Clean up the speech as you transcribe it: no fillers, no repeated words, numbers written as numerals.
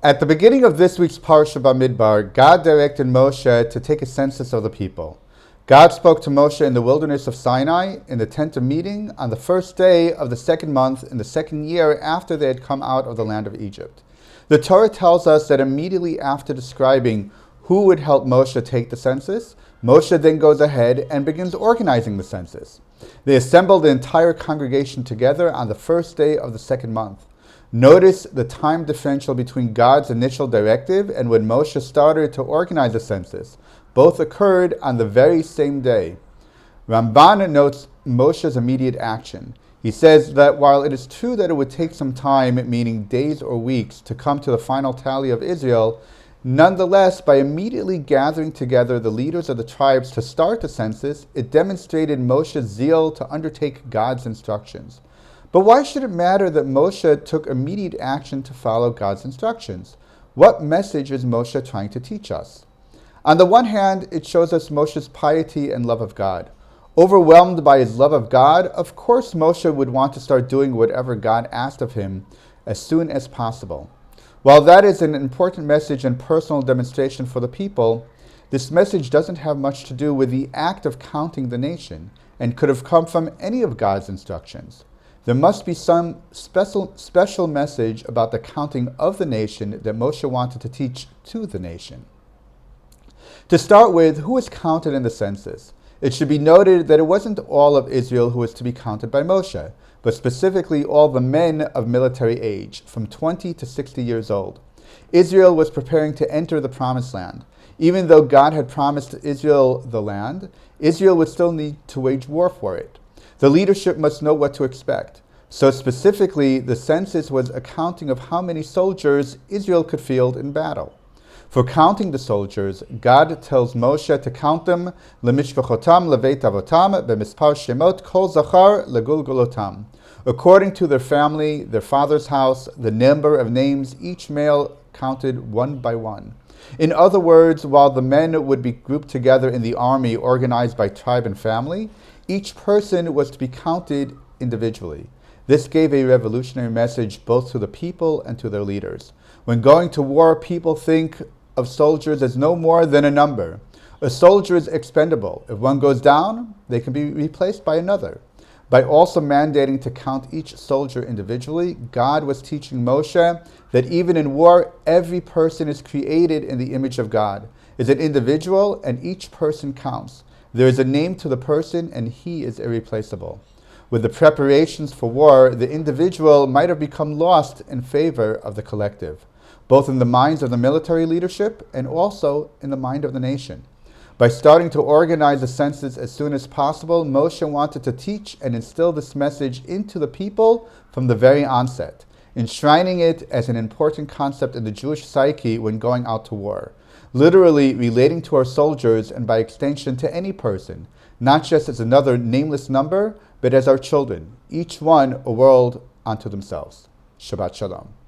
At the beginning of this week's Parsha Bamidbar, God directed Moshe to take a census of the people. God spoke to Moshe in the wilderness of Sinai in the tent of meeting on the first day of the second month in the second year after they had come out of the land of Egypt. The Torah tells us that immediately after describing who would help Moshe take the census, Moshe then goes ahead and begins organizing the census. They assemble the entire congregation together on the first day of the second month. Notice the time differential between God's initial directive and when Moshe started to organize the census. Both occurred on the very same day. Ramban notes Moshe's immediate action. He says that while it is true that it would take some time, meaning days or weeks, to come to the final tally of Israel, nonetheless, by immediately gathering together the leaders of the tribes to start the census, it demonstrated Moshe's zeal to undertake God's instructions. But why should it matter that Moshe took immediate action to follow God's instructions? What message is Moshe trying to teach us? On the one hand, it shows us Moshe's piety and love of God. Overwhelmed by his love of God, of course Moshe would want to start doing whatever God asked of him as soon as possible. While that is an important message and personal demonstration for the people, this message doesn't have much to do with the act of counting the nation and could have come from any of God's instructions. There must be some special message about the counting of the nation that Moshe wanted to teach to the nation. To start with, who was counted in the census? It should be noted that it wasn't all of Israel who was to be counted by Moshe, but specifically all the men of military age, from 20 to 60 years old. Israel was preparing to enter the Promised Land. Even though God had promised Israel the land, Israel would still need to wage war for it. The leadership must know what to expect. So specifically, the census was a counting of how many soldiers Israel could field in battle. For counting the soldiers, God tells Moshe to count them, lemishpachotam leveit avotam b'mispar shemot kol zachar legulgulotam, according to their family, their father's house, the number of names, each male counted one by one. In other words, while the men would be grouped together in the army organized by tribe and family, each person was to be counted individually. This gave a revolutionary message both to the people and to their leaders. When going to war, people think of soldiers as no more than a number. A soldier is expendable. If one goes down, they can be replaced by another. By also mandating to count each soldier individually, God was teaching Moshe that even in war, every person is created in the image of God, is an individual, and each person counts. There is a name to the person, and he is irreplaceable. With the preparations for war, the individual might have become lost in favor of the collective, both in the minds of the military leadership and also in the mind of the nation. By starting to organize the census as soon as possible, Moshe wanted to teach and instill this message into the people from the very onset, enshrining it as an important concept in the Jewish psyche when going out to war, literally relating to our soldiers and by extension to any person, not just as another nameless number, but as our children, each one a world unto themselves. Shabbat Shalom.